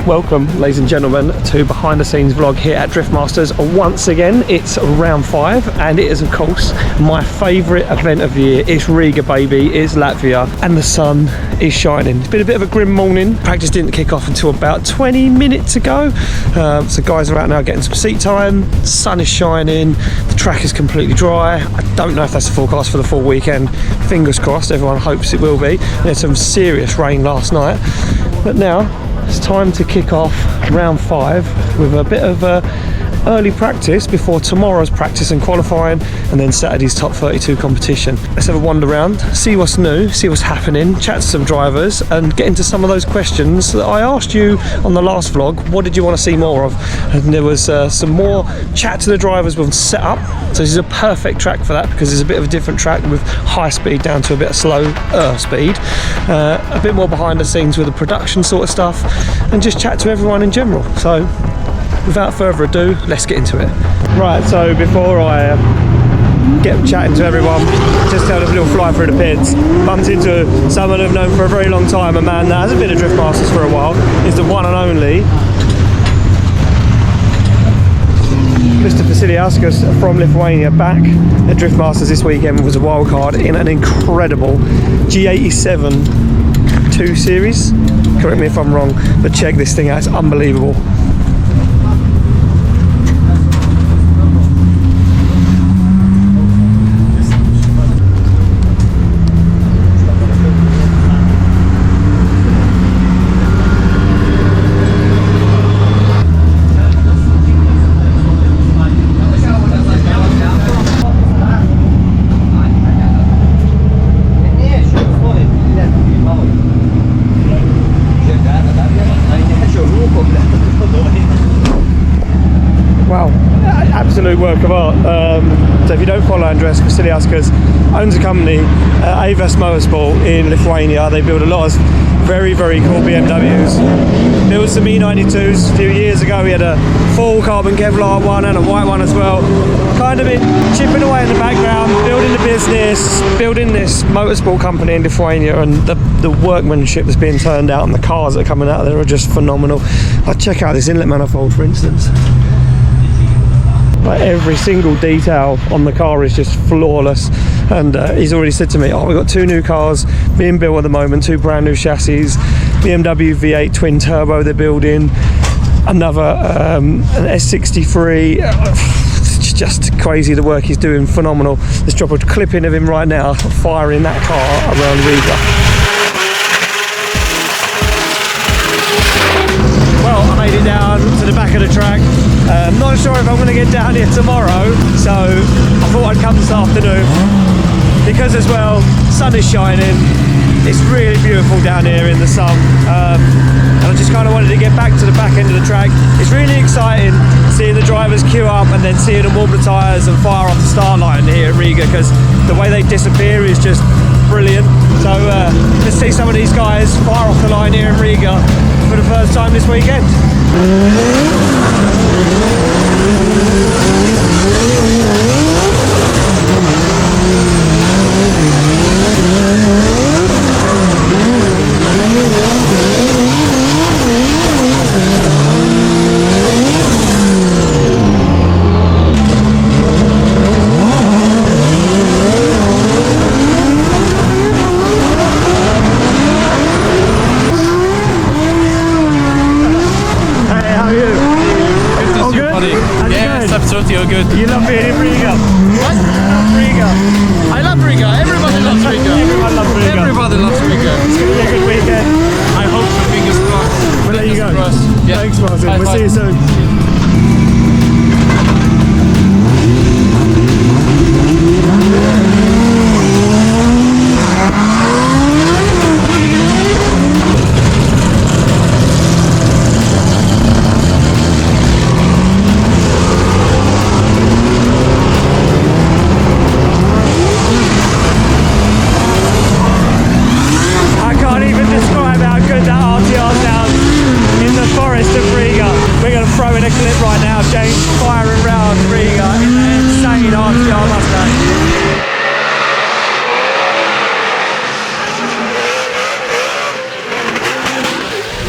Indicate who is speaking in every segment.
Speaker 1: Welcome, ladies and gentlemen, to behind the scenes vlog here at Driftmasters. Once again, it's round 5 and it is of course my favourite event of the year. It's Riga, baby, it's Latvia, and the sun is shining. It's been a bit of a grim morning. Practice didn't kick off until about 20 minutes ago. So guys are out now getting some seat time. The sun is shining, the track is completely dry. I don't know if that's the forecast for the full weekend. Fingers crossed, everyone hopes it will be. There's some serious rain last night, but now it's time to kick off round 5 with a bit of early practice before tomorrow's practice and qualifying, and then Saturday's top 32 competition. Let's have a wander around, see what's new, see what's happening, chat to some drivers, and get into some of those questions that I asked you on the last vlog. What did you want to see more of? And there was some more chat to the drivers with setup. So this is a perfect track for that because it's a bit of a different track with high speed down to a bit of slow speed. A bit more behind the scenes with the production sort of stuff, and just chat to everyone in general. So without further ado, let's get into it. Right, so before I get chatting to everyone, just had a little fly through the pits. Bumped into someone I've known for a very long time, a man that hasn't been a Driftmasters for a while. Is the one and only Mr. Vasiliauskas from Lithuania, back at Driftmasters this weekend. Was a wild card in an incredible G87 2 Series. Correct me if I'm wrong, but check this thing out, it's unbelievable. Absolute work of art. So if you don't follow Andres, Vasiliauskas owns a company, Avas Motorsport in Lithuania. They build a lot of very, very cool BMWs. Built some E92s a few years ago. He had a full carbon Kevlar one and a white one as well. Kind of been chipping away in the background, building the business, building this motorsport company in Lithuania, and the workmanship that's being turned out and the cars that are coming out there are just phenomenal. I'll check out this inlet manifold, for instance. Like every single detail on the car is just flawless, and he's already said to me, oh, we've got 2 new cars being built at the moment, 2 brand new chassis, BMW V8 twin turbo they're building, another an S63. It's just crazy the work he's doing, phenomenal. Let's drop a clip in of him right now firing that car around Riga. Well, I made it down to the back of the track. I'm not sure if I'm going to get down here tomorrow, so I thought I'd come this afternoon because as well, sun is shining. It's really beautiful down here in the sun, and I just kind of wanted to get back to the back end of the track. It's really exciting seeing the drivers queue up and then seeing them warm the tyres and fire off the start line here at Riga, because the way they disappear is just brilliant. So let's see some of these guys fire off the line here in Riga for the first time this weekend.
Speaker 2: Absolutely, all good.
Speaker 1: You love being in Riga?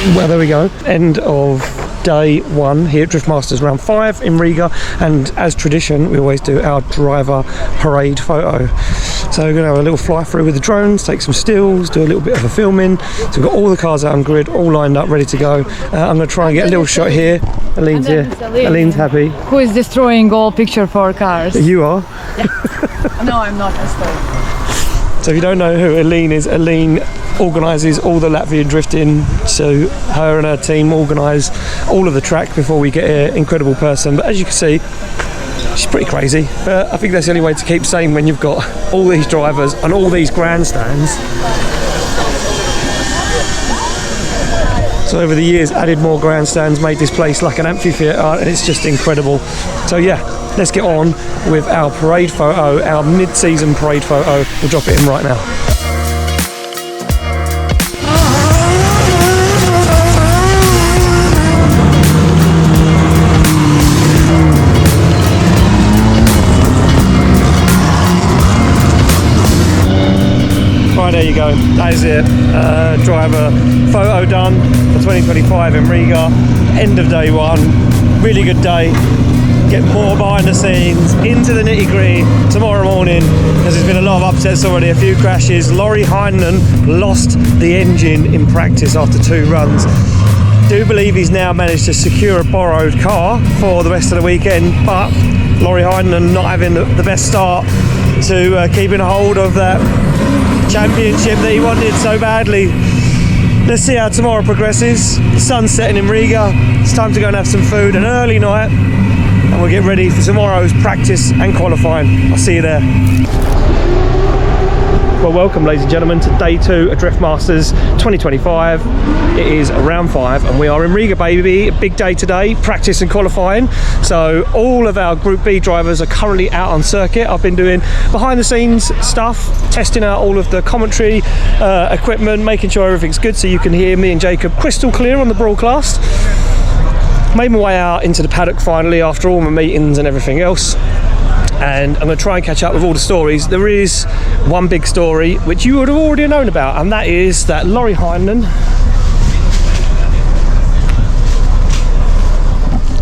Speaker 1: Well, there we go. End of day 1 here at Drift Masters round 5 in Riga, and as tradition we always do our driver parade photo. So we're going to have a little fly through with the drones, take some stills, do a little bit of a filming. So we've got all the cars out on grid, all lined up, ready to go. I'm going to try and get a little shot here. Aline's here. Aline's happy.
Speaker 2: Who is destroying all picture for cars?
Speaker 1: You are?
Speaker 2: Yeah. No, I'm not. I'm sorry.
Speaker 1: So if you don't know who Aline is, Aline organises all the Latvian drifting. So her and her team organise all of the track before we get here. Incredible person. But as you can see, she's pretty crazy. But I think that's the only way to keep sane when you've got all these drivers and all these grandstands. So over the years, added more grandstands, made this place like an amphitheatre, and it's just incredible. So yeah, let's get on with our parade photo, our mid-season parade photo. We'll drop it in right now. Right, there you go, that is it. Driver photo done for 2025 in Riga. End of day 1, really good day. Get more behind the scenes, into the nitty gritty tomorrow morning, because there's been a lot of upsets already, a few crashes. Laurie Heinen lost the engine in practice after 2 runs. Do believe he's now managed to secure a borrowed car for the rest of the weekend, but Laurie Heinen not having the best start to keeping a hold of that championship that he wanted so badly. Let's see how tomorrow progresses. The sun's setting in Riga. It's time to go and have some food, an early night, and we'll get ready for tomorrow's practice and qualifying. I'll see you there. Well, welcome ladies and gentlemen to day 2 at Drift Masters 2025. It is round 5 and we are in Riga, baby. A big day today, practice and qualifying. So all of our Group B drivers are currently out on circuit. I've been doing behind the scenes stuff, testing out all of the commentary equipment, making sure everything's good so you can hear me and Jacob crystal clear on the broadcast. Made my way out into the paddock finally after all my meetings and everything else. And I'm going to try and catch up with all the stories. There is one big story which you would have already known about, and that is that Laurie Heinen,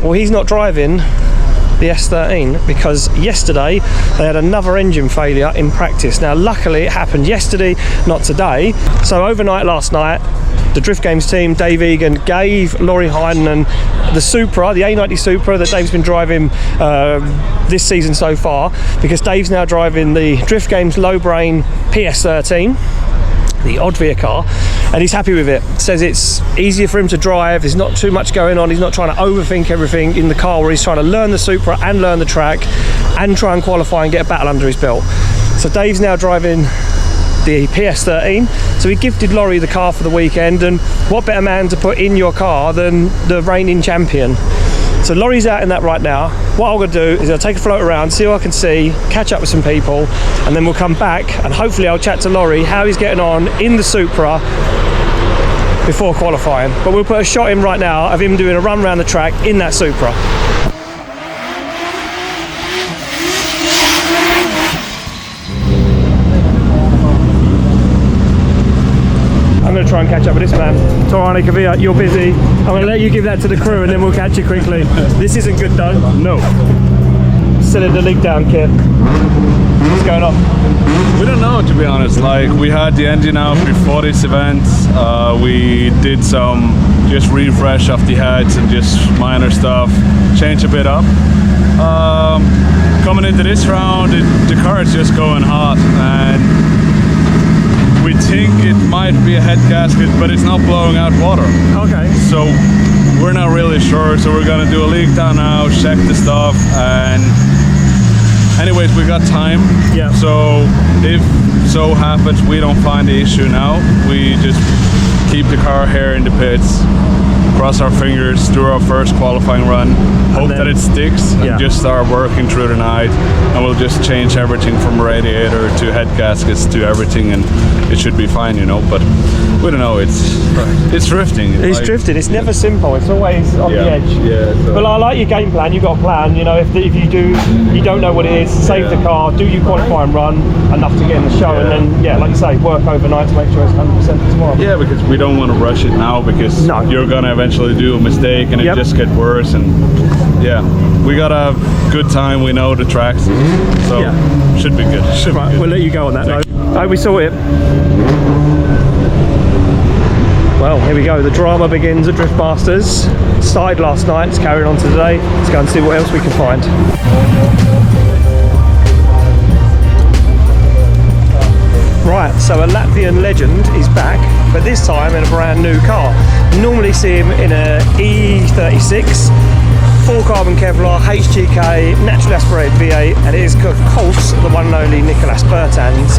Speaker 1: well, he's not driving the S13 because yesterday they had another engine failure in practice. Now luckily it happened yesterday, not today. So overnight last night, the Drift Games team, Dave Egan, gave Laurie Heinen the Supra, the A90 Supra that Dave's been driving this season so far, because Dave's now driving the Drift Games low brain PS13, the Latvia car, and he's happy with it. Says it's easier for him to drive, there's not too much going on, he's not trying to overthink everything in the car, where he's trying to learn the Supra and learn the track and try and qualify and get a battle under his belt. So Dave's now driving the PS13, so he gifted Laurie the car for the weekend, and what better man to put in your car than the reigning champion. So Laurie's out in that right now. What I'm going to do is I'll take a float around, see what I can see, catch up with some people, and then we'll come back and hopefully I'll chat to Laurie how he's getting on in the Supra before qualifying. But we'll put a shot in right now of him doing a run around the track in that Supra. I'm going to try and catch up with this man. Torani Kavia, you're busy. I'm going to let you give that to the crew and then we'll catch you quickly. This isn't good though.
Speaker 3: No.
Speaker 1: Cylinder leak down kit. What's going on?
Speaker 3: We don't know, to be honest. Like, we had the engine out before this event. We did some just refresh of the heads and just minor stuff, change a bit up. Coming into this round, the car is just going hot, and we think it might be a head gasket, but it's not blowing out water. Okay. So we're not really sure, so we're gonna do a leak down now, check the stuff, and anyways, we got time. Yeah. So if so happens we don't find the issue now, we just keep the car here in the pits, cross our fingers, do our first qualifying run, hope that it sticks, and just start working through the night, and we'll just change everything from radiator to head gaskets to everything, and it should be fine, you know. But we don't know. It's drifting.
Speaker 1: It's drifting. It's never simple. It's always on the edge.
Speaker 3: Yeah. So.
Speaker 1: But I like your game plan. You've got a plan. You know, if you don't know what it is, save the car, do your qualifying run enough to get in the show, and then like you say, work overnight to make sure it's 100% for tomorrow.
Speaker 3: Yeah, because we don't want to rush it now, because you're gonna eventually do a mistake and it just get worse. And we got a good time. We know the tracks, so should be good.
Speaker 1: Right, we'll let you go on that note. I hope we saw it. Well, here we go. The drama begins at Drift Masters. Started last night, it's carried on to today. Let's go and see what else we can find. Right, so a Latvian legend is back, but this time in a brand new car. Normally see him in a E36, full carbon Kevlar, HGK, naturally aspirated V8, and it is of course the one and only Nicolas Bertans.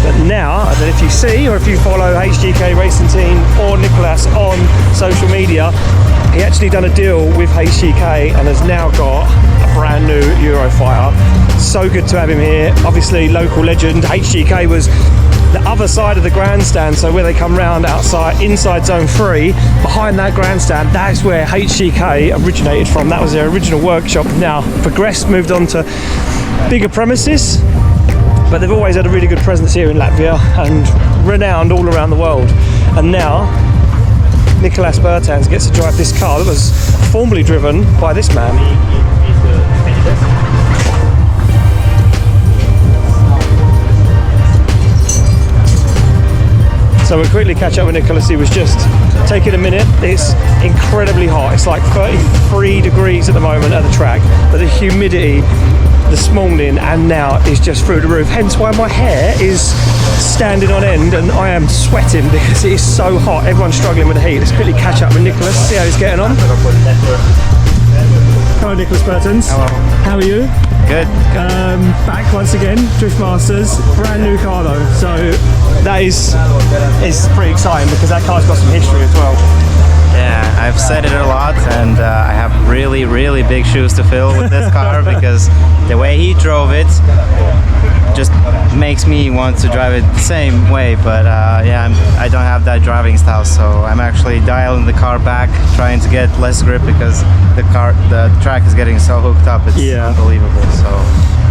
Speaker 1: But now, I don't know if you see or if you follow HGK Racing Team or Nicolas on social media, he actually done a deal with HGK and has now got a brand new Eurofighter. So good to have him here. Obviously local legend. HGK was the other side of the grandstand, so where they come round outside, inside zone 3, behind that grandstand, that's where HGK originated from. That was their original workshop. Now progressed, moved on to bigger premises, but they've always had a really good presence here in Latvia and renowned all around the world. And now Nicolas Bertans gets to drive this car that was formerly driven by this man. So we'll quickly catch up with Nicolas. He was just taking a minute. It's incredibly hot. It's like 33 degrees at the moment at the track, but the humidity this morning and now is just through the roof. Hence why my hair is standing on end and I am sweating because it is so hot. Everyone's struggling with the heat. Let's quickly catch up with Nicolas, see how he's getting on. Hello, Nicolas Bertans.
Speaker 4: Hello.
Speaker 1: How are you?
Speaker 4: Good.
Speaker 1: Back once again, Drift Masters, brand new car though, so that is pretty exciting because that car's got some history as well.
Speaker 4: Yeah, I've said it a lot, and I have really, really big shoes to fill with this car because the way he drove it just makes me want to drive it the same way. But I don't have that driving style, so I'm actually dialing the car back, trying to get less grip because the track is getting so hooked up. It's unbelievable.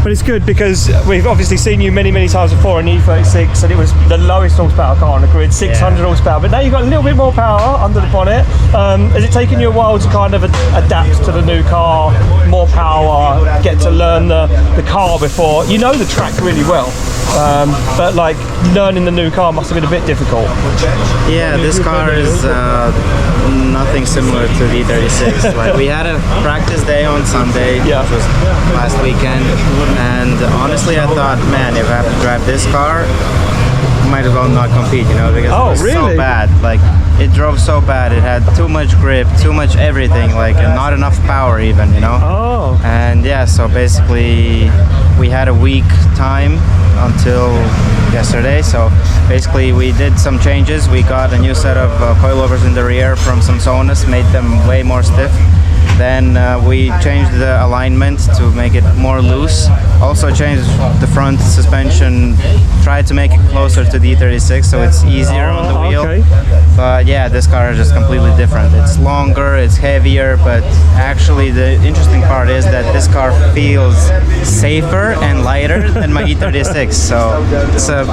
Speaker 1: But it's good because we've obviously seen you many times before in E36, and it was the lowest horsepower car on the grid, 600 horsepower. But now you've got a little bit more power under the bonnet. Has it taken you a while to kind of adapt to the new car, more power, get to learn the car before? You know the track really well, but like learning the new car must have been a bit difficult.
Speaker 4: Yeah, this car is nothing similar to the E36. Like we had a practice day on Sunday, which was last weekend. And honestly, I thought, man, if I have to drive this car, might as well not compete, you know, because it was so bad. Like, it drove so bad. It had too much grip, too much everything, like, and not enough power even, you know. And yeah, so basically, we had a week time until yesterday. So basically, we did some changes. We got a new set of coilovers in the rear from some Sonus, made them way more stiff. Then we changed the alignment to make it more loose. Also changed the front suspension, tried to make it closer to the E36 so it's easier on the wheel. But yeah, this car is just completely different. It's longer, it's heavier, but actually the interesting part is that this car feels safer and lighter than my E36. So it's a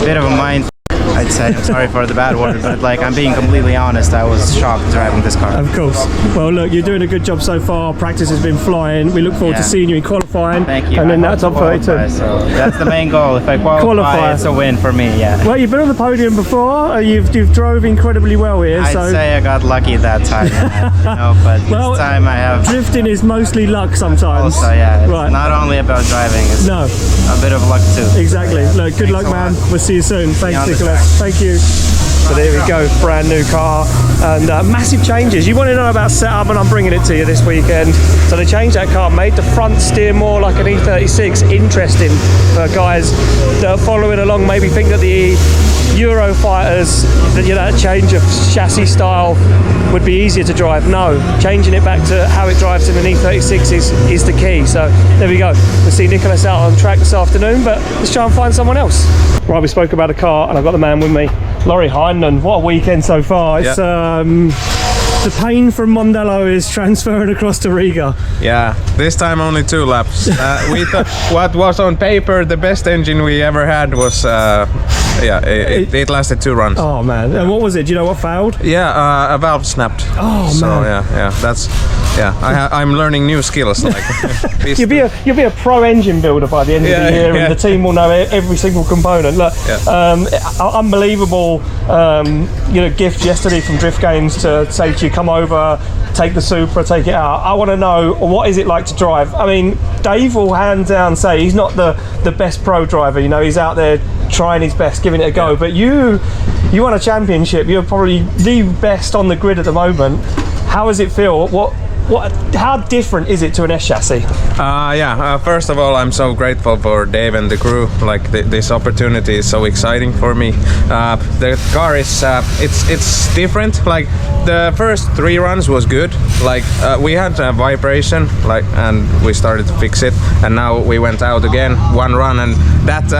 Speaker 4: bit of a mind. I'd say, I'm sorry for the bad word, but like I'm being completely honest, I was shocked driving this car.
Speaker 1: Of course. Well, look, you're doing a good job so far. Practice has been flying. We look forward to seeing you in qualifying.
Speaker 4: Thank you.
Speaker 1: And then that top 32.
Speaker 4: So that's the main goal. If I qualify, it's a win for me. Yeah.
Speaker 1: Well, you've been on the podium before. You've drove incredibly well here.
Speaker 4: I'd say I got lucky that time. You know, but this time I have.
Speaker 1: Drifting is mostly luck sometimes.
Speaker 4: Also, yeah. It's not only about driving. It's a bit of luck too.
Speaker 1: Exactly. Look, good luck, man. We'll see you soon. Thanks, Nicolas. Thank you. So there we go, brand new car and massive changes. You want to know about setup, and I'm bringing it to you this weekend. So they changed that car, made the front steer more like an E36. Interesting for guys that are following along, maybe think that the Eurofighters, that change of chassis style would be easier to drive. No, changing it back to how it drives in an E36 is the key. So there we go. We'll see Nicholas out on track this afternoon, but let's try and find someone else. Right, we spoke about a car, and I've got the man with me, Laurie Heinen. What a weekend so far. It's the pain from Mondello is transferring across to Riga.
Speaker 5: Yeah, this time only 2 laps. We thought what was on paper the best engine we ever had was it lasted 2 runs.
Speaker 1: Oh man, and what was it? Do you know what failed?
Speaker 5: Yeah, a valve snapped.
Speaker 1: Oh
Speaker 5: so,
Speaker 1: man.
Speaker 5: I'm learning new skills. Like
Speaker 1: you'll be a pro engine builder by the end of the year, and the team will know every single component. Look, unbelievable, gift yesterday from Drift Games to say to you, come over, take the Supra, take it out. I want to know, what is it like to drive? I mean, Dave will hands down say he's not the best pro driver. He's out there trying his best, giving it a go. But you won a championship. You're probably the best on the grid at the moment. How does it feel? How different is it to an S chassis?
Speaker 5: First of all, I'm so grateful for Dave and the crew. Like this opportunity is so exciting for me. The car is it's different. Like the first 3 runs was good. Like we had a vibration, and we started to fix it. And now we went out again 1 run, and that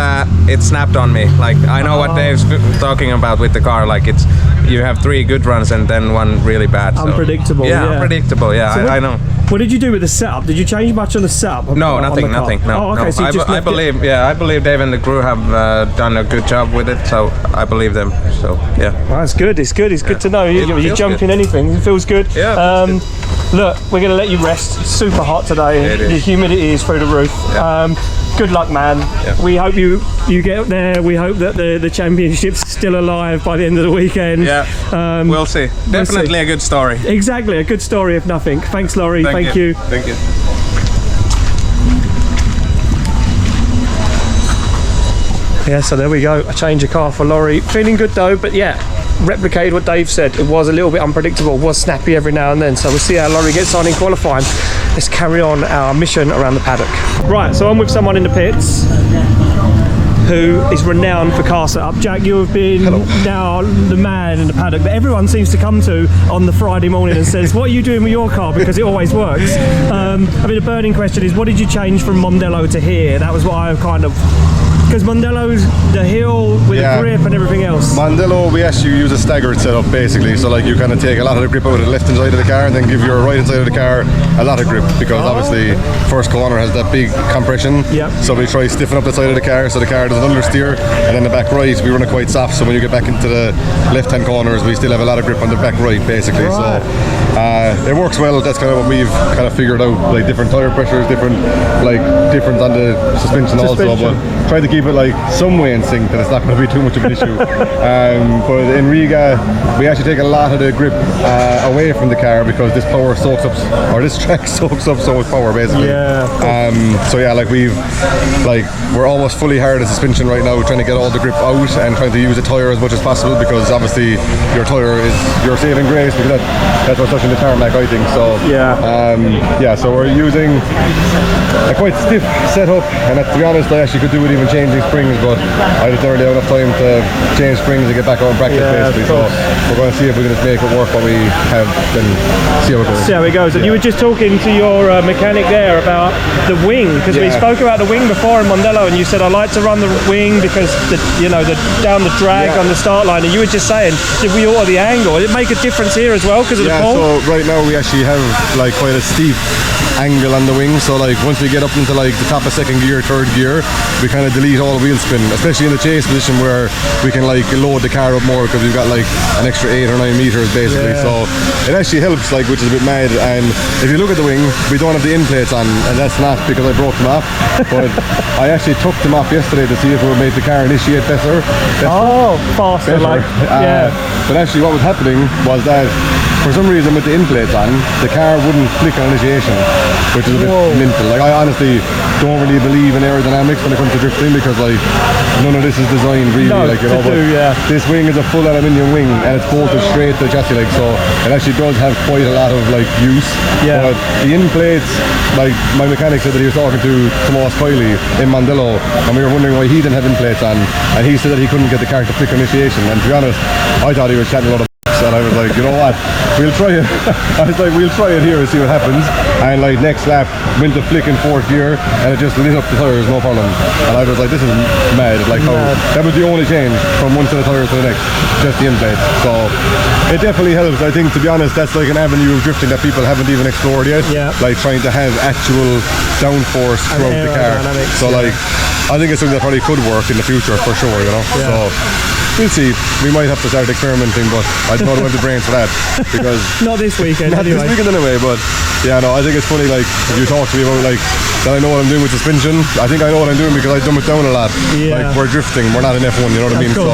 Speaker 5: it snapped on me. Like I know what Dave's talking about with the car. Like you have 3 good runs and then 1 really bad.
Speaker 1: Unpredictable.
Speaker 5: So. Unpredictable. Yeah,
Speaker 1: so
Speaker 5: I know.
Speaker 1: What did you do with the setup? Did you change much on the setup?
Speaker 5: No, nothing. No.
Speaker 1: Oh, okay.
Speaker 5: No.
Speaker 1: So you just
Speaker 5: I believe Dave and the crew have done a good job with it. So I believe them. So yeah.
Speaker 1: Well, that's good. It's good. It's good to know. You jump in anything. It feels good.
Speaker 5: Yeah.
Speaker 1: Look, we're going to let you rest. It's super hot today. The humidity is through the roof.
Speaker 5: Yeah.
Speaker 1: Good luck, man. Yeah. We hope you get there. We hope that the championship's still alive by the end of the weekend.
Speaker 5: Yeah. We'll see. Definitely a good story.
Speaker 1: Exactly, a good story if nothing. Thanks, Laurie. Thank you.
Speaker 5: Thank you.
Speaker 1: Yeah, so there we go. A change of car for Laurie. Feeling good though, but replicated what Dave said. It was a little bit unpredictable, was snappy every now and then. So we'll see how Laurie gets on in qualifying. Let's carry on our mission around the paddock. Right, so I'm with someone in the pits who is renowned for car setup. Jack, you've been now the man in the paddock that everyone seems to come to on the Friday morning and says, what are you doing with your car? Because it always works. The burning question is, what did you change from Mondello to here? That was what I kind of... Because Mondello's the hill with the grip and everything else.
Speaker 6: Mondello, we actually use a staggered setup basically. So like you kind of take a lot of the grip out of the left hand side of the car and then give your right hand side of the car a lot of grip, because obviously first corner has that big compression. So we try to stiffen up the side of the car so the car doesn't understeer, and then the back right we run it quite soft, so when you get back into the left hand corners we still have a lot of grip on the back right basically. So it works well. That's kind of what we've kind of figured out, like different tire pressures, different on the suspension also, but try to keep it like some way in sync that it's not going to be too much of an issue. But in Riga we actually take a lot of the grip away from the car because this power soaks up, or this track soaks up so much power basically. We're almost fully hard at suspension right now, trying to get all the grip out and trying to use the tire as much as possible, because obviously your tire is your saving grace, because that's what's touching the tarmac, I think. So so we're using a quite stiff setup, and to be honest I actually could do it even changing springs, but I just don't really have enough time to change springs and get back on practice basically. So we're going to see if we can just make it work what we have, then see how it goes.
Speaker 1: See how it goes. And you were just talking to your mechanic there about the wing, because we spoke about the wing before in Mondello, and you said I like to run the wing because the down the drag on the start line, and you were just saying, did we alter the angle? Did it make a difference here as well because of the pull?
Speaker 6: So right now we actually have like quite a steep angle on the wing, so like once we get up into like the top of second gear, third gear, we kind of delete all wheel spin, especially in the chase position where we can like load the car up more because we've got like an extra 8 or 9 meters basically. So it actually helps, like, which is a bit mad. And if you look at the wing, we don't have the end plates on, and that's not because I broke them off, but I actually took them off yesterday to see if it would make the car initiate faster.
Speaker 1: Faster. But
Speaker 6: actually what was happening was that for some reason with the in plates on, the car wouldn't flick on initiation, which is a bit mental. Like, I honestly don't really believe in aerodynamics when it comes to drifting, because like none of this is designed really, like, you know, but this wing is a full aluminium wing and it's bolted straight to the chassis, like, so it actually does have quite a lot of like use. But the in plates, like, my mechanic said that he was talking to Tomas Kiley in Mondello and we were wondering why he didn't have in plates on, and he said that he couldn't get the car to flick on initiation, and to be honest, I thought he was chatting a lot of and I was like, you know what, we'll try it. I was like, we'll try it here and see what happens. And like next lap, went to flick in fourth gear and it just lit up the tyres, no problem. And I was like, this is mad. Like, how that was the only change from one set of tyres to the next, just the in plate. So it definitely helps. I think, to be honest, that's like an avenue of drifting that people haven't even explored yet. Like trying to have actual downforce throughout the car. So like, I think it's something that probably could work in the future for sure, you know. So we'll see. We might have to start experimenting, but I don't have the brains for that, because
Speaker 1: not this weekend.
Speaker 6: Not
Speaker 1: anyway.
Speaker 6: this weekend anyway. But yeah, no, I think it's funny. Like, if you talk to me about like that, I know what I'm doing with suspension. I think I know what I'm doing because I dumb it down a lot. Like, we're drifting. We're not in F1. You know what I mean? So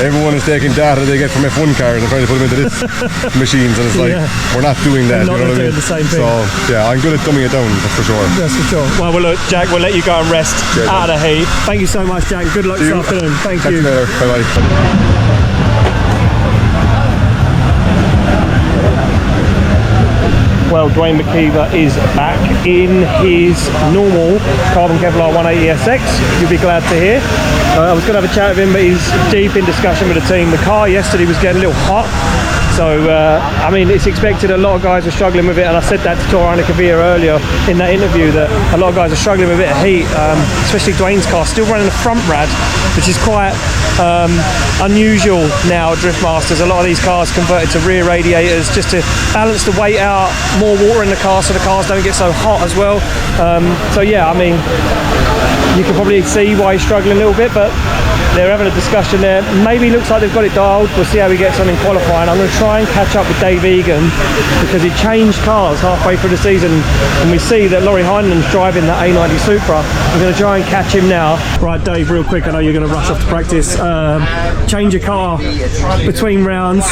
Speaker 6: everyone is taking data they get from F1 cars and trying to put them into this machines, and it's like we're not doing that. You know what I mean?
Speaker 1: The same thing.
Speaker 6: So yeah, I'm good at dumbing it down. That's for sure.
Speaker 1: That's for sure. Well, look, Jack, we'll let you go and rest out of the heat. Thank you so much, Jack. Good luck this afternoon. Thank you.
Speaker 6: Bye bye.
Speaker 1: Well, Dwayne McKeever is back in his normal carbon Kevlar 180SX. You'll be glad to hear. I was going to have a chat with him, but he's deep in discussion with the team. The car yesterday was getting a little hot. So, I mean, it's expected. A lot of guys are struggling with it, and I said that to Torana Kavir earlier in that interview, that a lot of guys are struggling with a bit of heat, especially Dwayne's car, still running a front rad, which is quite unusual now at Drift Masters. A lot of these cars converted to rear radiators just to balance the weight out, more water in the car so the cars don't get so hot as well. So yeah, I mean, you can probably see why he's struggling a little bit, but they're having a discussion there. Maybe looks like they've got it dialed. We'll see how he gets on in qualifying. I'm going to try and catch up with Dave Egan, because he changed cars halfway through the season, and we see that Laurie Heinen's driving that A90 Supra. I'm going to try and catch him now. Right, Dave, real quick, I know you're going to rush off to practice. Change your car between rounds,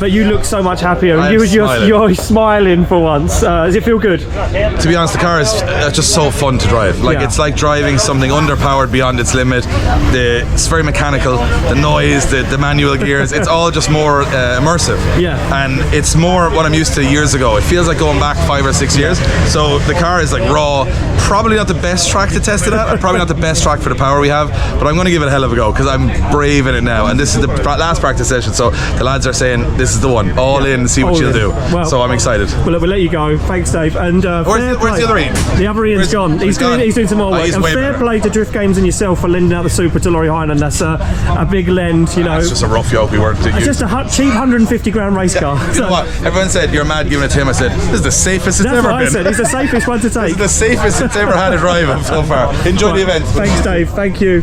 Speaker 1: but you look so much happier. You're smiling for once. Does it feel good?
Speaker 7: To be honest, the car is just so fun to drive. Like, it's like driving something underpowered beyond its limit. It's very mechanical. The noise, the manual gears, it's all just more immersive. And it's more what I'm used to years ago. It feels like going back 5 or 6 years. So the car is like raw. Probably not the best track to test it at, and probably not the best track for the power we have, but I'm going to give it a hell of a go, because I'm brave in it now, and this is the last practice session, so the lads are saying this is the one, all in, see what you'll do. Well, so I'm excited.
Speaker 1: Well, we'll let you go. Thanks, Dave. And
Speaker 7: where's the other Ian?
Speaker 1: The other Ian's gone. He's doing some more work. And fair play to Drift Games and yourself for lending out the Supra to Laurie Heinen. That's a big lend, you know.
Speaker 7: It's just a rough yoke we weren't to use.
Speaker 1: It's just a cheap 150 grand race car.
Speaker 7: You know what? Everyone said you're mad giving it to him. I said this is the safest it's ever been.
Speaker 1: That's what I said. It's the safest one to take.
Speaker 7: It's the safest it's ever had to drive so far. Enjoy the event.
Speaker 1: Thanks, Dave. Thank you.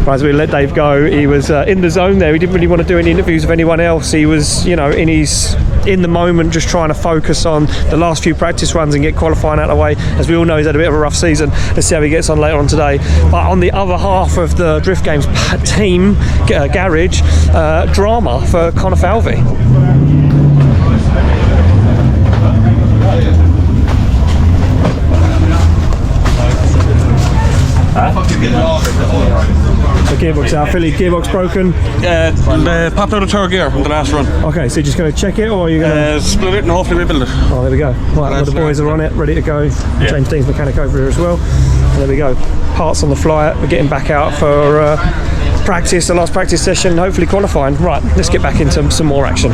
Speaker 1: Right, as we let Dave go, he was in the zone there. He didn't really want to do any interviews with anyone else. He was, you know, in the moment, just trying to focus on the last few practice runs and get qualifying out of the way. As we all know, he's had a bit of a rough season. Let's see how he gets on later on today. But on the other half of the Drift Games team garage, drama for Connor Falvey. The gearbox out, Philly, gearbox broken.
Speaker 8: Popped out of third gear from the last run.
Speaker 1: Okay, so you're just going to check it, or are you going to
Speaker 8: split it and hopefully rebuild it?
Speaker 1: Oh, there we go. Right, well, the boys are on it, ready to go. James Dean's mechanic over here as well. And there we go. Parts on the fly. We're getting back out for practice, the last practice session, hopefully qualifying. Right, let's get back into some more action.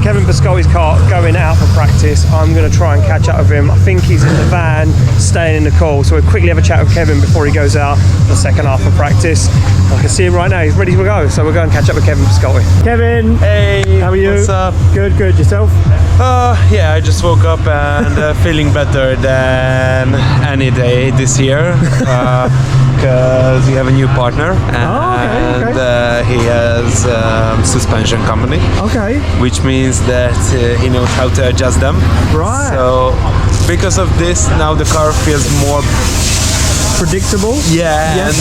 Speaker 1: Kevin Biscotti's car going out for practice. I'm going to try and catch up with him. I think he's in the van, staying in the call. So we'll quickly have a chat with Kevin before he goes out the second half of practice. I can see him right now. He's ready to go. So we'll go and catch up with Kevin Biscotti. Kevin,
Speaker 9: hey,
Speaker 1: how are you?
Speaker 9: What's up?
Speaker 1: Good, good. Yourself?
Speaker 9: Yeah, I just woke up and feeling better than any day this year. Because we have a new partner, and he has suspension company.
Speaker 1: Okay.
Speaker 9: Which means that he knows how to adjust them.
Speaker 1: Right.
Speaker 9: So because of this, now the car feels more
Speaker 1: predictable.
Speaker 9: Yeah,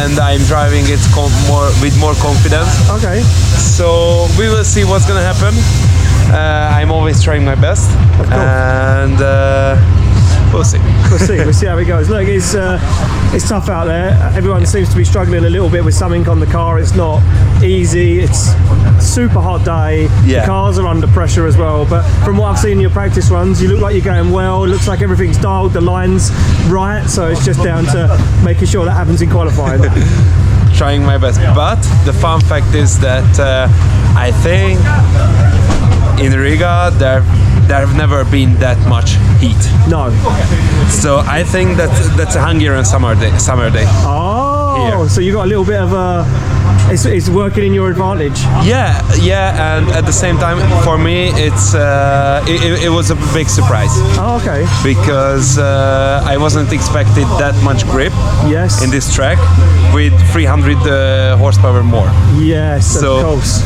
Speaker 9: and I'm driving it with more confidence.
Speaker 1: Okay.
Speaker 9: So we will see what's gonna happen. I'm always trying my best, and we'll see.
Speaker 1: We'll see how it goes. Look, it's tough out there. Everyone seems to be struggling a little bit with something on the car. It's not easy. It's a super hot day.
Speaker 9: Yeah.
Speaker 1: The cars are under pressure as well. But from what I've seen in your practice runs, you look like you're going well. It looks like everything's dialed, the line's right. So it's just down to making sure that happens in qualifying.
Speaker 9: Trying my best. But the fun fact is that I think in Riga there have never been that much heat.
Speaker 1: No.
Speaker 9: So I think that's a Hungarian summer day.
Speaker 1: Oh,
Speaker 9: here.
Speaker 1: So you got a little bit of a. It's working in your advantage.
Speaker 9: Yeah, and at the same time, for me, it was a big surprise.
Speaker 1: Oh, okay.
Speaker 9: Because I wasn't expected that much grip.
Speaker 1: Yes.
Speaker 9: In this track, with 300 horsepower more.
Speaker 1: Yes,
Speaker 9: so,
Speaker 1: of course.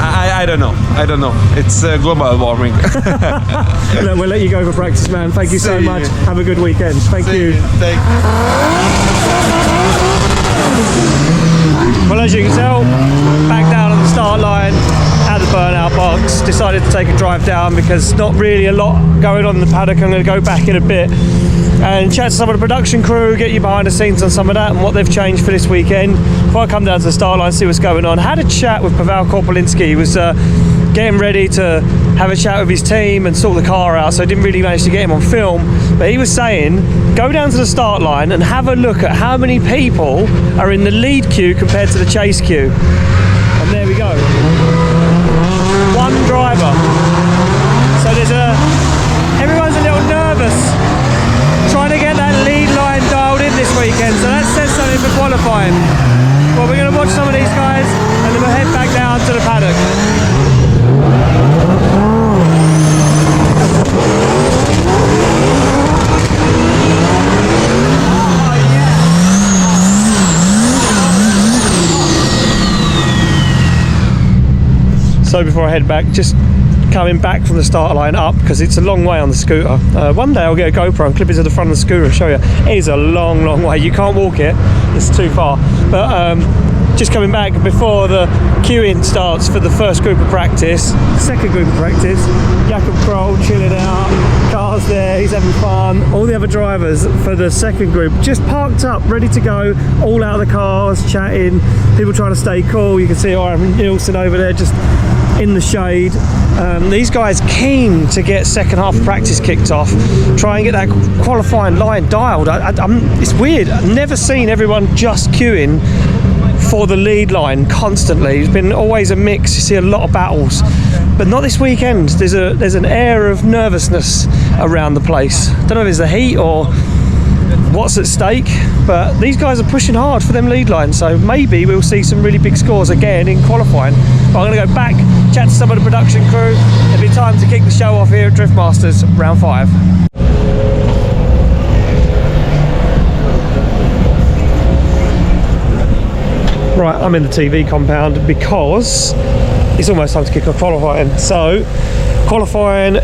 Speaker 9: I don't know. It's global warming.
Speaker 1: Look, we'll let you go for practice, man. Thank you so much. Have a good weekend. Thank you. Well, as you can tell, back down on the start line at the burnout box. Decided to take a drive down because not really a lot going on in the paddock. I'm going to go back in a bit and chat to some of the production crew, get you behind the scenes on some of that and what they've changed for this weekend. Before I come down to the start line, see what's going on. Had a chat with Pavel Korpolinski. He was getting ready to have a chat with his team and sort the car out, so I didn't really manage to get him on film. But he was saying, go down to the start line and have a look at how many people are in the lead queue compared to the chase queue. And there we go. One driver. So everyone's a little nervous trying to get that lead line dialed in this weekend, so that says something for qualifying. Well, we're going to watch some of these guys and then we'll head back down to the paddock. So before I head back, just coming back from the start line up, because it's a long way on the scooter. One day I'll get a GoPro and clip it to the front of the scooter and show you. It is a long, long way. You can't walk it. It's too far. But just coming back before the queuing starts for the first group of practice. Second group of practice, Jakob Kroll chilling out. Car's there, he's having fun. All the other drivers for the second group just parked up, ready to go, all out of the cars, chatting. People trying to stay cool. You can see Aaron Nielsen over there just in the shade. These guys keen to get second half of practice kicked off, try and get that qualifying line dialed. It's weird. I've never seen everyone just queuing for the lead line constantly. It's been always a mix. You see a lot of battles, but not this weekend. There's an air of nervousness around the place. Don't know if it's the heat or what's at stake, but these guys are pushing hard for them lead lines, so maybe we'll see some really big scores again in qualifying. But I'm going to go back, chat to some of the production crew. It'll be time to kick the show off here at Drift Masters round 5. Right, I'm in the TV compound because it's almost time to kick off qualifying. So qualifying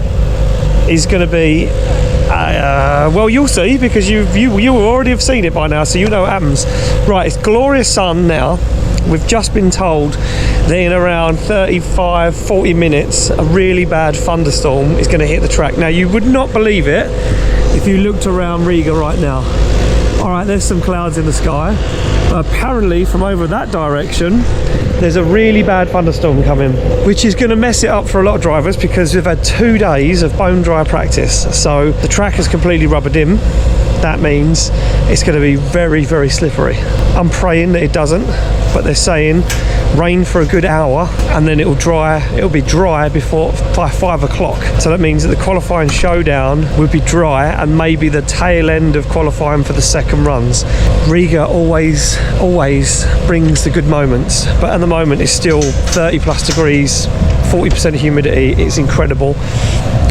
Speaker 1: is going to be well, you'll see, because you already have seen it by now, so you know what happens. Right, it's glorious sun now. We've just been told that in around 35-40 minutes a really bad thunderstorm is going to hit the track. Now, you would not believe it if you looked around Riga right now. Alright, there's some clouds in the sky. Apparently from over that direction there's a really bad thunderstorm coming, which is going to mess it up for a lot of drivers because we've had 2 days of bone dry practice. So the track is completely rubbered in. That means it's going to be very, very slippery. I'm praying that it doesn't, but they're saying rain for a good hour and then it'll be dry by 5 o'clock. So that means that the qualifying showdown will be dry and maybe the tail end of qualifying for the second runs. Riga always brings the good moments, but at the moment it's still 30 plus degrees, 40% humidity. It's incredible.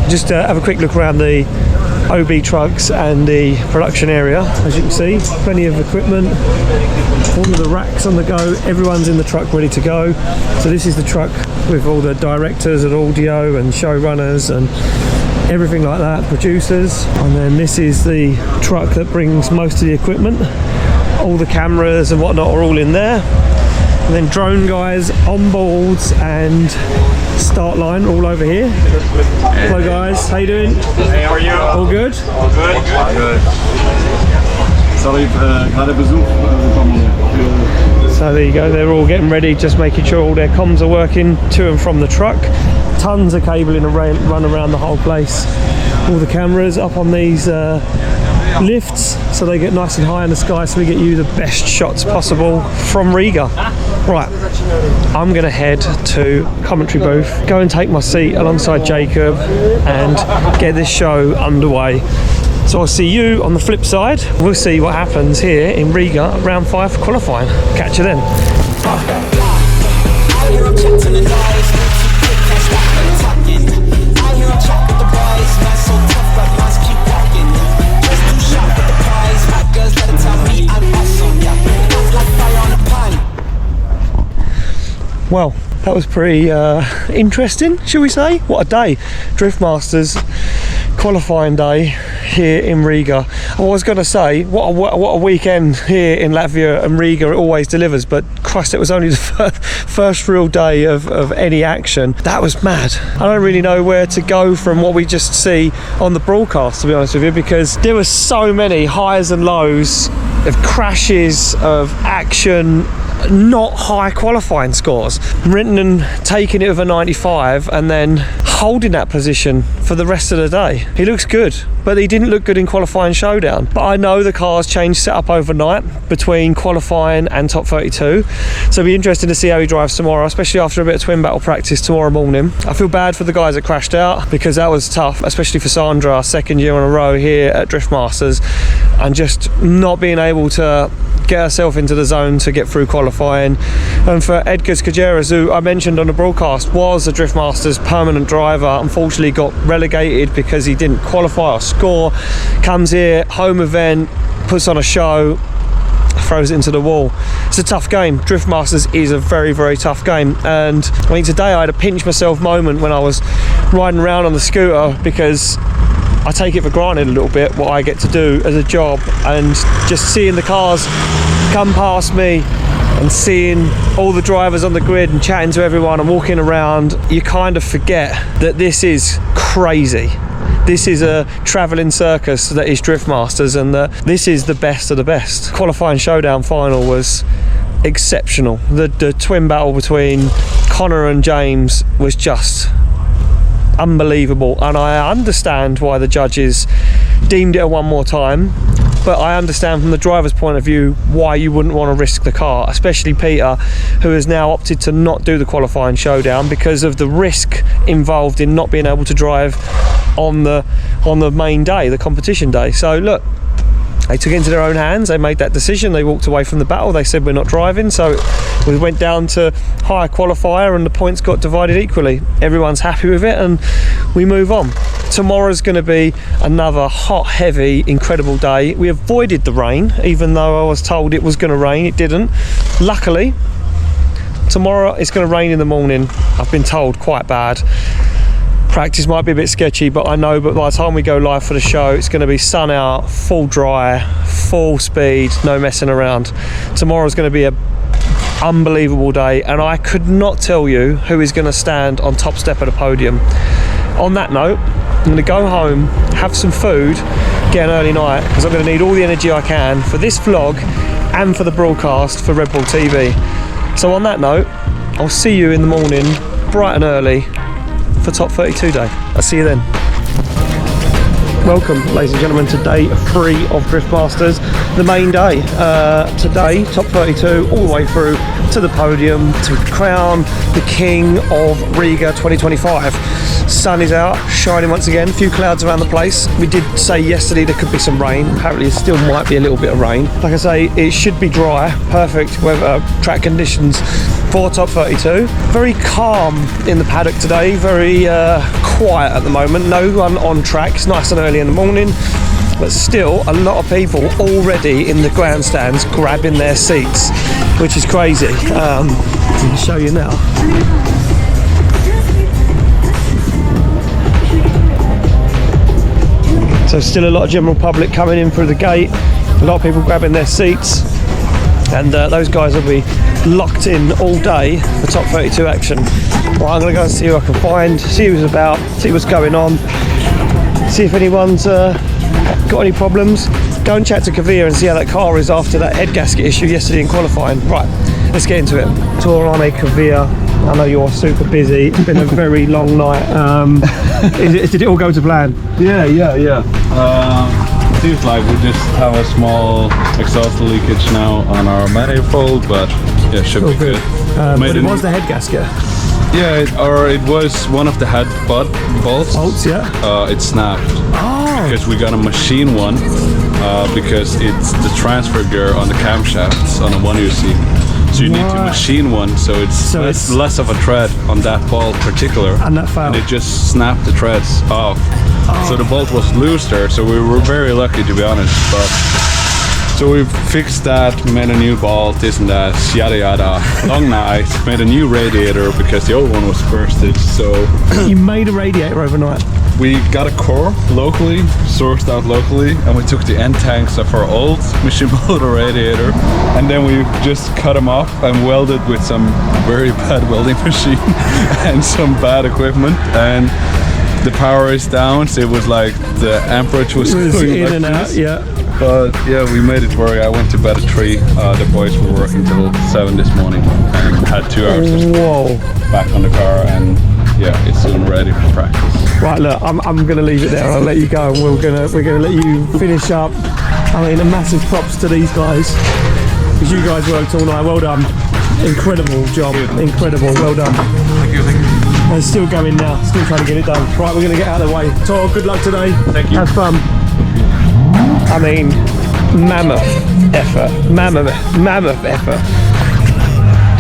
Speaker 1: Just have a quick look around the OB trucks and the production area. As you can see, plenty of equipment, all of the racks on the go, everyone's in the truck ready to go. So this is the truck with all the directors and audio and showrunners and everything like that, producers. And then this is the truck that brings most of the equipment. All the cameras and whatnot are all in there. And then drone guys, on boards and start line all over here. Hello guys, how you doing?
Speaker 3: Hey, how are you?
Speaker 1: All good?
Speaker 3: All good. All good. Sorry, gerade Besuch bekommen hier.
Speaker 1: So there you go, they're all getting ready, just making sure all their comms are working to and from the truck. Tons of cabling run around the whole place. All the cameras up on these lifts, so they get nice and high in the sky, so we get you the best shots possible from Riga. Right, I'm gonna head to commentary booth, go and take my seat alongside Jacob and get this show underway. So I'll see you on the flip side. We'll see what happens here in Riga, round 5 for qualifying. Catch you then. Well, that was pretty interesting, shall we say? What a day. Drift Masters qualifying day here in Riga. I was going to say, what a weekend here in Latvia and Riga it always delivers, but Christ, it was only the first real day of any action. That was mad. I don't really know where to go from what we just see on the broadcast, to be honest with you, because there were so many highs and lows of crashes, of action, not high qualifying scores. Rintanen taking it with a 95 and then holding that position for the rest of the day. He looks good, but he didn't look good in qualifying showdown. But I know the car's changed setup overnight between qualifying and top 32, so it'll be interesting to see how he drives tomorrow, especially after a bit of twin battle practice tomorrow morning. I feel bad for the guys that crashed out, because that was tough, especially for Sandra, second year in a row here at Drift Masters, and just not being able to get herself into the zone to get through qualifying. And for Edgars Kajeras, who I mentioned on the broadcast was a Drift Masters permanent driver, unfortunately got relegated because he didn't qualify or score, comes here, home event, puts on a show, throws it into the wall. It's a tough game. Drift Masters is a very, very tough game, and I mean, today I had a pinch myself moment when I was riding around on the scooter, because I take it for granted a little bit what I get to do as a job, and just seeing the cars come past me and seeing all the drivers on the grid and chatting to everyone and walking around, you kind of forget that this is crazy. This is a travelling circus that is Drift Masters, and that this is the best of the best. Qualifying showdown final was exceptional. The twin battle between Connor and James was just unbelievable, and I understand why the judges deemed it a one more time, but I understand from the driver's point of view why you wouldn't want to risk the car, especially Peter, who has now opted to not do the qualifying showdown because of the risk involved in not being able to drive on the main day, the competition day. So look, they took it into their own hands, they made that decision, they walked away from the battle, they said we're not driving, so we went down to higher qualifier and the points got divided equally. Everyone's happy with it and we move on. Tomorrow's going to be another hot, heavy, incredible day. We avoided the rain, even though I was told it was going to rain, it didn't. Luckily, tomorrow it's going to rain in the morning, I've been told, quite bad. Practice might be a bit sketchy, but I know, but by the time we go live for the show, it's going to be sun out, full dry, full speed, no messing around. Tomorrow's going to be an unbelievable day, and I could not tell you who is going to stand on top step of the podium. On that note, I'm going to go home, have some food, get an early night, because I'm going to need all the energy I can for this vlog and for the broadcast for Red Bull TV. So on that note, I'll see you in the morning, bright and early, for top 32 day. I'll see you then. Welcome, ladies and gentlemen, to day 3 of Drift Masters, the main day. Today, top 32, all the way through to the podium to crown the king of Riga 2025. Sun is out, shining once again, a few clouds around the place. We did say yesterday there could be some rain, apparently there still might be a little bit of rain. Like I say, it should be dry, perfect weather, track conditions for top 32. Very calm in the paddock today, very quiet at the moment, no one on track, it's nice and early in the morning, but still a lot of people already in the grandstands grabbing their seats, which is crazy. I'll show you now. So still a lot of general public coming in through the gate, a lot of people grabbing their seats, and those guys will be locked in all day for top 32 action. Right, I'm going to go and see who I can find, see who's about, see what's going on, see if anyone's got any problems. Go and chat to Kavir and see how that car is after that head gasket issue yesterday in qualifying. Right, let's get into it. Torane Kavir, I know you're super busy. It's been a very long night. Did it all go to plan?
Speaker 3: Yeah. Seems like we just have a small exhaust leakage now on our manifold, but yeah, should be good.
Speaker 1: But it was the head gasket.
Speaker 3: Yeah, it was one of the head bolts.
Speaker 1: Bolts, yeah.
Speaker 3: It snapped.
Speaker 1: Oh.
Speaker 3: Because we got to machine one because it's the transfer gear on the camshafts on the one you see. So you need to machine one, so it's less of a thread on that bolt particular.
Speaker 1: And that failed.
Speaker 3: And it just snapped the threads off. Oh. So the bolt was loose there, so we were very lucky, to be honest. But so we fixed that, made a new bolt, this and that, yada yada. Long night, made a new radiator because the old one was bursted. So
Speaker 1: you made a radiator overnight?
Speaker 3: We got a core locally, sourced out locally, and we took the end tanks of our old machine motor radiator, and then we just cut them off and welded with some very bad welding machine and some bad equipment. And the power is down, so it was like the amperage was going
Speaker 1: in
Speaker 3: like
Speaker 1: and
Speaker 3: this.
Speaker 1: out, yeah.
Speaker 3: But yeah, we made it work. I went to bed at 3. The boys were working till 7 this morning and had 2 hours back on the car, and yeah, it's soon ready for practice.
Speaker 1: Right, look, I'm going to leave it there. I'll let you go, and we're gonna let you finish up. I mean, a massive props to these guys, because you guys worked all night. Well done. Incredible job. Incredible. Well done.
Speaker 3: Thank you.
Speaker 1: And still going now. Still trying to get it done. Right, we're going to get out of the way. Tor, good luck today.
Speaker 3: Thank you.
Speaker 1: Have fun. I mean, mammoth effort. Mammoth effort.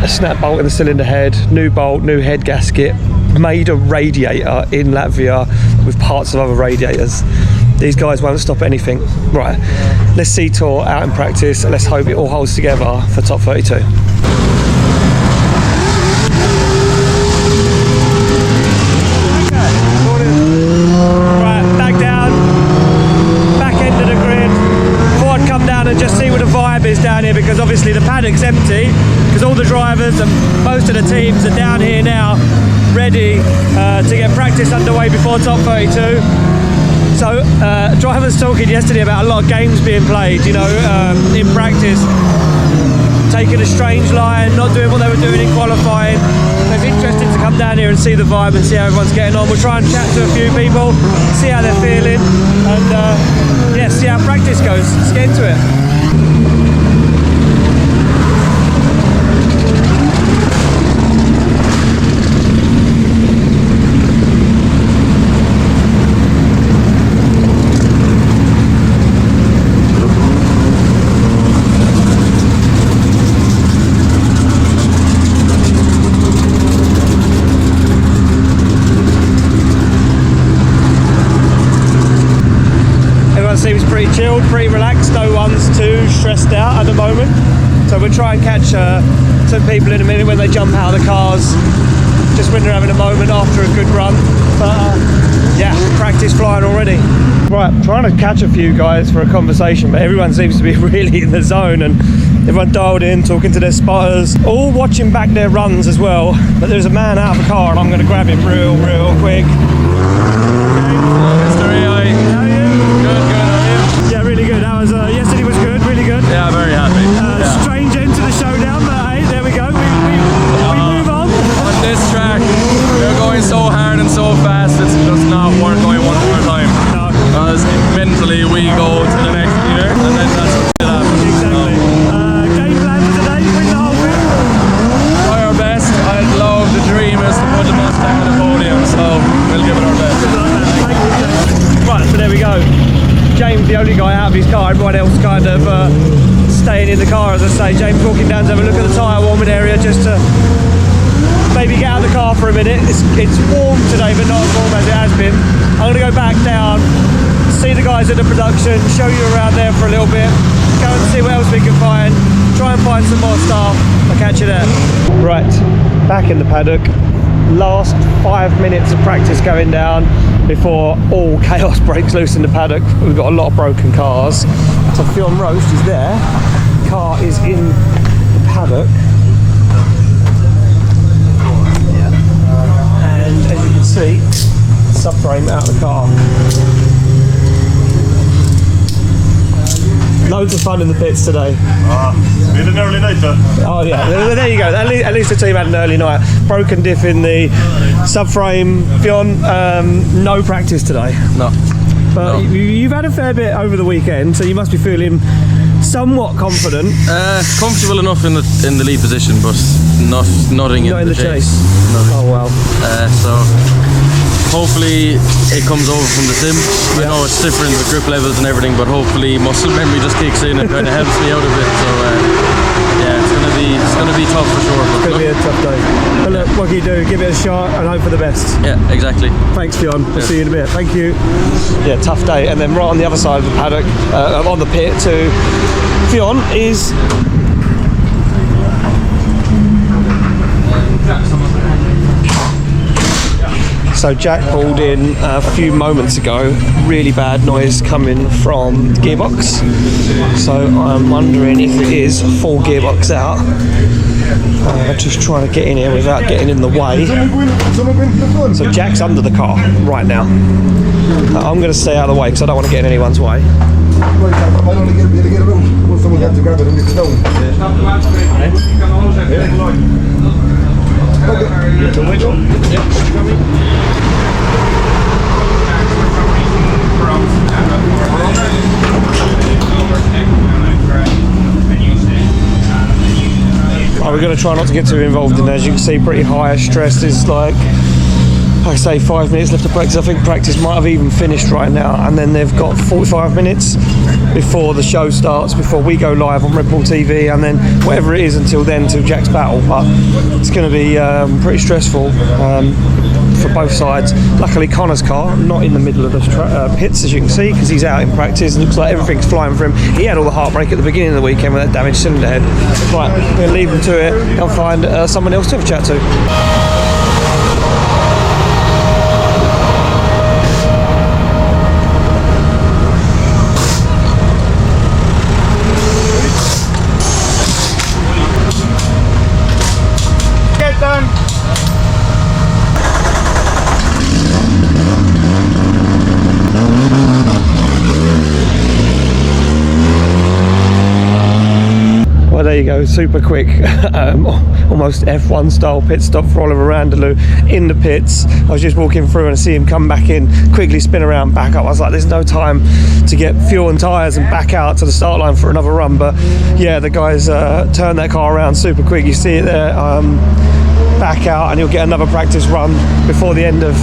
Speaker 1: A snap bolt in the cylinder head, new bolt, new head gasket, made a radiator in Latvia with parts of other radiators. These guys won't stop at anything. Right, let's see Tor out in practice. Let's hope it all holds together for top 32. Is down here because obviously the paddock's empty because all the drivers and most of the teams are down here now ready to get practice underway before top 32. So drivers talking yesterday about a lot of games being played, you know, in practice, taking a strange line, not doing what they were doing in qualifying. So it's interesting to come down here and see the vibe and see how everyone's getting on. We'll try and chat to a few people, see how they're feeling, and yeah, see how practice goes. Let's get into it. Seems pretty chilled, pretty relaxed, no one's too stressed out at the moment. So we'll try and catch some people in a minute when they jump out of the cars, just when they're having a moment after a good run. But yeah, practice flying already. Right, trying to catch a few guys for a conversation, but everyone seems to be really in the zone and everyone dialed in, talking to their spotters, all watching back their runs as well. But there's a man out of the car and I'm going to grab him real quick.
Speaker 3: Mr. AI.
Speaker 1: How are you?
Speaker 3: Good.
Speaker 1: Yeah, really good. That was yesterday was good, really good.
Speaker 3: Yeah, very happy.
Speaker 1: Strange end to the showdown, but hey, there we go. We move on.
Speaker 3: On this track, we're going so hard and so fast. It's just not worth going one more time.
Speaker 1: No.
Speaker 3: Because mentally we go to the next gear, and then that's what happens.
Speaker 1: Exactly. Game plan for today, win the whole thing.
Speaker 3: Try our best. I'd love, the dream is to put the Mustang on the podium, so we'll give it our best.
Speaker 1: Right, so there we go. James, the only guy out of his car, everyone else kind of staying in the car, as I say. James walking down to have a look at the tyre warming area just to maybe get out of the car for a minute. It's warm today, but not as warm as it has been. I'm going to go back down, see the guys at the production, show you around there for a little bit, go and see what else we can find, try and find some more staff. I'll catch you there. Right, back in the paddock. last 5 minutes of practice going down before all chaos breaks loose in the paddock. We've got a lot of broken cars. So Fionn Roast is there. Car is in the paddock. And as you can see, subframe out of the car. Loads of fun in the pits today.
Speaker 8: We had an early night though.
Speaker 1: Oh yeah, there you go. At least the team had an early night. Broken diff in the subframe. Fionn, no practice today.
Speaker 8: No.
Speaker 1: But you've had a fair bit over the weekend, so you must be feeling somewhat confident.
Speaker 8: Comfortable enough in the lead position, but nothing in the chase.
Speaker 1: Oh wow.
Speaker 8: So hopefully it comes over from the sim. I know it's different with grip levels and everything, but hopefully muscle memory just kicks in and kind of helps me out a bit. So yeah, it's gonna be tough for sure.
Speaker 1: It's gonna be a tough day. But look, what can you do? Give it a shot and hope for the best.
Speaker 8: Yeah, exactly.
Speaker 1: Thanks, Fionn. We'll see you in a bit. Thank you. Yeah, tough day. And then right on the other side of the paddock, on the pit to Fionn is so Jack pulled in a few moments ago. Really bad noise coming from the gearbox. So I'm wondering if it is full gearbox out. Just trying to get in here without getting in the way. So Jack's under the car right now. I'm going to stay out of the way because I don't want to get in anyone's way.
Speaker 6: I don't get around. Will someone have to grab it and get it down?
Speaker 1: We're going to try not to get too involved in it. As you can see, pretty high stress. Is like I say, 5 minutes left of practice. I think practice might have even finished right now, and then they've got 45 minutes before the show starts, before we go live on Red Bull TV, and then whatever it is until then, till Jack's battle. But it's going to be pretty stressful for both sides. Luckily, Connor's car not in the middle of the pits, as you can see, because he's out in practice. It looks like everything's flying for him. He had all the heartbreak at the beginning of the weekend with that damaged cylinder head. Right, we're going to leave him to it and find someone else to have a chat to. Well, there you go, super quick, almost F1 style pit stop for Oliver Randalou in the pits. I was just walking through and I see him come back in, quickly spin around, back up. I was like, there's no time to get fuel and tyres and back out to the start line for another run. But yeah, the guys turned that car around super quick. You see it there, back out, and you'll get another practice run before the end of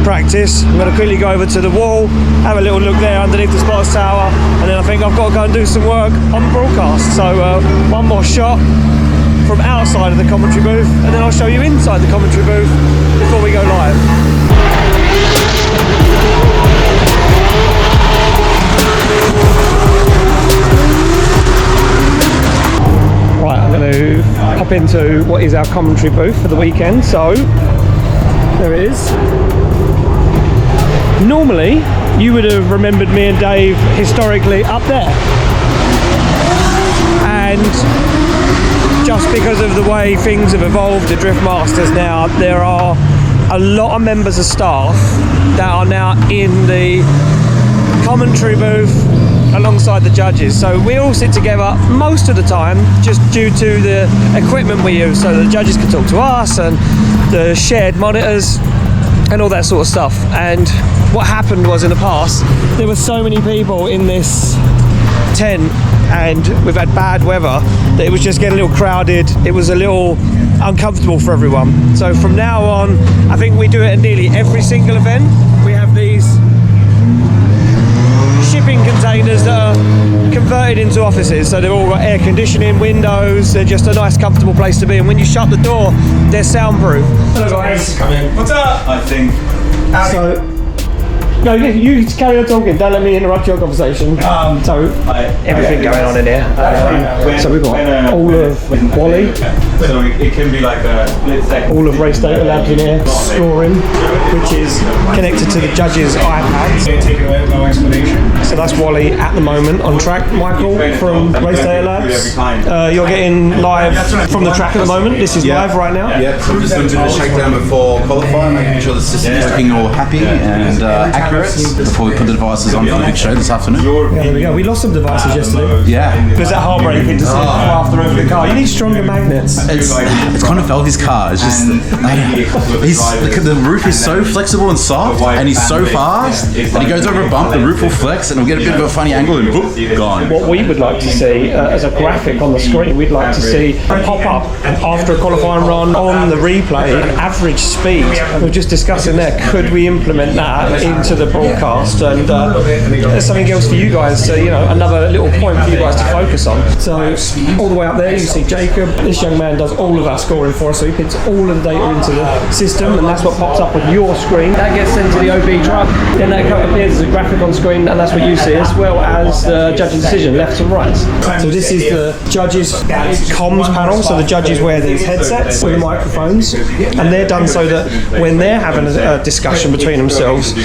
Speaker 1: practice. I'm going to quickly go over to the wall, have a little look there underneath the spotters tower, and then I think I've got to go and do some work on broadcast. So one more shot from outside of the commentary booth, and then I'll show you inside the commentary booth before we go live. Right, I'm going to hop into what is our commentary booth for the weekend. So there it is. Normally, you would have remembered me and Dave historically up there. And just because of the way things have evolved at Drift Masters now, there are a lot of members of staff that are now in the commentary booth alongside the judges. So we all sit together most of the time just due to the equipment we use. So the judges can talk to us and the shared monitors and all that sort of stuff. And what happened was, in the past, there were so many people in this tent and we've had bad weather that it was just getting a little crowded. It was a little uncomfortable for everyone. So from now on, I think we do it at nearly every single event. We have these shipping containers that are converted into offices, so they've all got air conditioning, windows. They're just a nice comfortable place to be, and when you shut the door, they're soundproof. Hello guys.
Speaker 8: Come in. What's up? I think.
Speaker 1: So, no, you carry on talking, don't let me interrupt your conversation. Everything going on in here. So we've got all of Wally,
Speaker 3: So it can be like a split second.
Speaker 1: All of race data labs in here, scoring, which is connected to the judges' iPads.
Speaker 10: Take it away with no explanation.
Speaker 1: So that's Wally at the moment on track. Michael from Race Data Labs. You're getting live from the track at the moment. This is live right now.
Speaker 11: Yeah, so I'm just going to do a shakedown before qualifying, making sure the system is looking all happy and accurate before we put the devices on for the big show this afternoon.
Speaker 1: Yeah, there we go. We lost some devices yesterday.
Speaker 11: Yeah.
Speaker 1: Was that heartbreaking to see after over the car? You need stronger magnets.
Speaker 11: It's kind of felt his car. It's just the roof is so flexible and soft, and he's so fast. And he goes over a bump, the roof will flex, and we'll get a bit of a funny angle, and boop, gone.
Speaker 1: What we would like to see as a graphic on the screen, we'd like to see a pop-up after a qualifying run on the replay, an average speed. We were just discussing there, could we implement that into the broadcast? And there's something else for you guys, another little point for you guys to focus on. So all the way up there, you see Jacob. This young man does all of our scoring for us, so he puts all of the data into the system, and that's what pops up on your screen. That gets sent to the OB truck, then that appears as a graphic on screen, and that's what you see, as well as the judging decision, left and right. So this is the judges' comms panel, so the judges wear these headsets with the microphones, and they're done so that when they're having a discussion between themselves,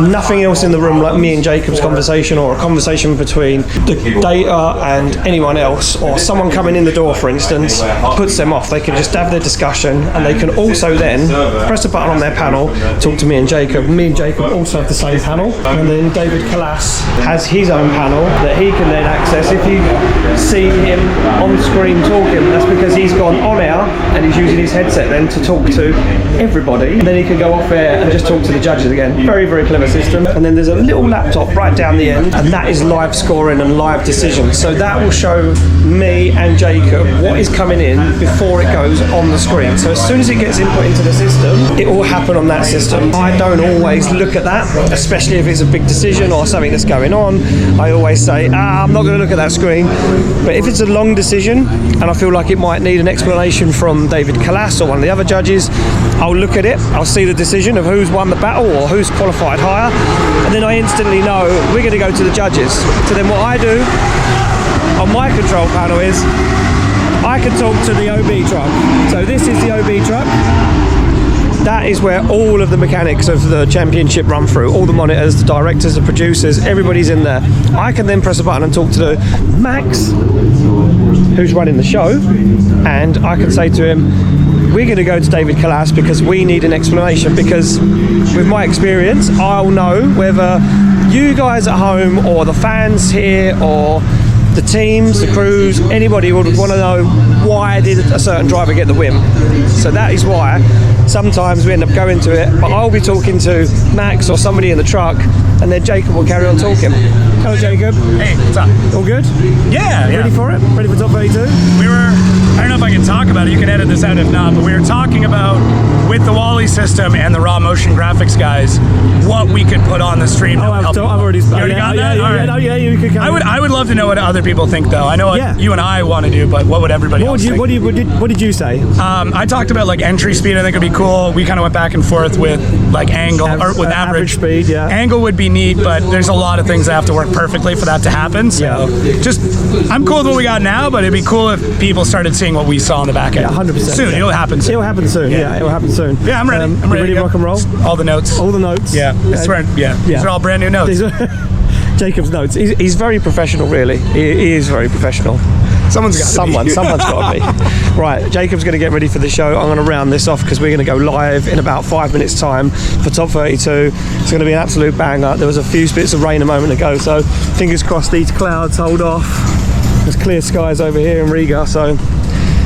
Speaker 1: nothing else in the room, like me and Jacob's conversation, or a conversation between the data and anyone else, or someone coming in the door, for instance, puts them off. They can just have their discussion, and they can also then press a button on their panel, talk to me and Jacob. Me and Jacob also have the same panel, and then David Kalas has his own panel that he can then access. If you see him on screen talking, that's because he's gone on air and he's using his headset then to talk to everybody, and then he can go off air and just talk to the judges again. Very, very clever system. And then there's a little laptop right down the end, and that is live scoring and live decisions. So that will show me and Jacob what is coming in before it goes on the screen. So as soon as it gets input into the system, it will happen on that system. I don't always look at that, especially if it's a big decision or something that's going on. I always say, I'm not going to look at that screen. But if it's a long decision and I feel like it might need an explanation from David Kalas or one of the other judges, I'll look at it, I'll see the decision of who's won the battle or who's qualified higher, and then I instantly know we're going to go to the judges. So then what I do on my control panel is I can talk to the OB truck. So this is the OB truck. That is where all of the mechanics of the championship run through. All the monitors, the directors, the producers, everybody's in there. I can then press a button and talk to the Max, who's running the show, and I can say to him, we're going to go to David Kalas because we need an explanation, because with my experience, I'll know whether you guys at home or the fans here or the teams, the crews, anybody would want to know why did a certain driver get the win. So that is why sometimes we end up going to it, but I'll be talking to Max or somebody in the truck, and then Jacob will carry on talking. Hello Jacob.
Speaker 10: Hey, what's up?
Speaker 1: All good?
Speaker 10: Yeah.
Speaker 1: Ready for it? Ready for top 32?
Speaker 10: I don't know if I can talk about it, you can edit this out if not, but we were talking about, with the Wally system and the raw motion graphics guys, what we could put on the stream.
Speaker 1: I've already
Speaker 10: you already got that?
Speaker 1: Yeah, you could come.
Speaker 10: I would love to know what other people think though. I know what you and I want to do, but what would everybody else think?
Speaker 1: What did you say?
Speaker 10: I talked about like entry speed. I think it'd be cool. We kind of went back and forth with like angle or with average
Speaker 1: speed. Yeah,
Speaker 10: angle would be neat, but there's a lot of things that have to work perfectly for that to happen. So I'm cool with what we got now, but it'd be cool if people started seeing what we saw in the back end.
Speaker 1: 100%.
Speaker 10: Soon. It'll happen soon.
Speaker 1: It'll happen soon. Yeah, it'll happen soon.
Speaker 10: Yeah, I'm ready. I'm ready
Speaker 1: to rock and roll.
Speaker 10: All the notes.
Speaker 1: All the notes.
Speaker 10: Yeah. These are all brand new notes.
Speaker 1: Jacob's notes. He's very professional, really. He is very professional.
Speaker 10: Someone's got
Speaker 1: to be. Right, Jacob's going to get ready for the show. I'm going to round this off because we're going to go live in about 5 minutes time for top 32. It's going to be an absolute banger. There was a few bits of rain a moment ago, so fingers crossed these clouds hold off. There's clear skies over here in Riga, so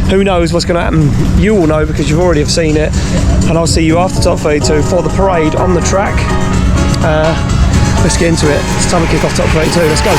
Speaker 1: who knows what's going to happen. You will know because you've already have seen it, and I'll see you after top 32 for the parade on the track. Let's get into it. It's time to kick off top 32. Let's go.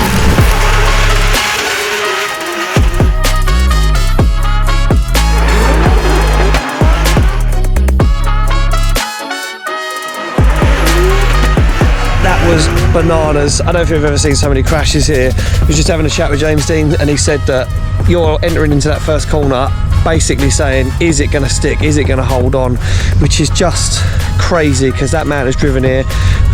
Speaker 1: Was bananas. I don't know if you've ever seen so many crashes here. I was just having a chat with James Dean, and he said that you're entering into that first corner basically saying, is it going to stick, is it going to hold on, which is just crazy because that man has driven here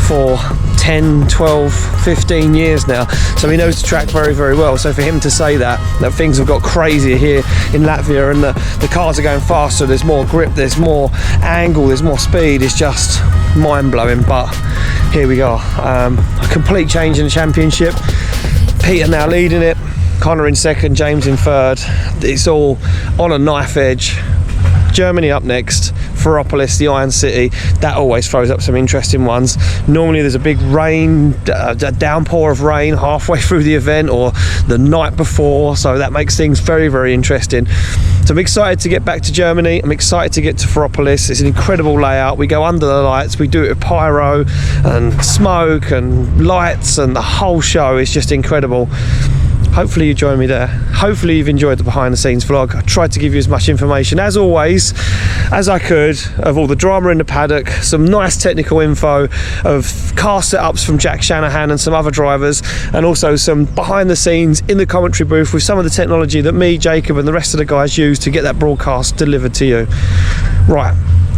Speaker 1: for 10, 12, 15 years now, so he knows the track very, very well. So for him to say that things have got crazier here in Latvia and the cars are going faster, there's more grip, there's more angle, there's more speed, it's just mind-blowing. But here we go, a complete change in the championship. Peter now leading it, Connor in second, James in third. It's all on a knife edge. Germany up next, Ferropolis, the Iron City. That always throws up some interesting ones. Normally there's a big rain, a downpour of rain halfway through the event or the night before, so that makes things very, very interesting. So I'm excited to get back to Germany. I'm excited to get to Ferropolis. It's an incredible layout. We go under the lights, we do it with pyro and smoke and lights, and the whole show is just incredible. Hopefully you join me there. Hopefully you've enjoyed the behind the scenes vlog. I tried to give you as much information as always as I could of all the drama in the paddock, some nice technical info of car setups from Jack Shanahan and some other drivers, and also some behind the scenes in the commentary booth with some of the technology that me, Jacob and the rest of the guys use to get that broadcast delivered to you. Right,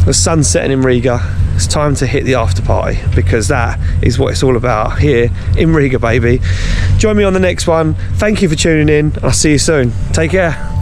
Speaker 1: the sun's setting in Riga. It's time to hit the after party because that is what it's all about here in Riga, baby. Join me on the next one. Thank you for tuning in. I'll see you soon. Take care.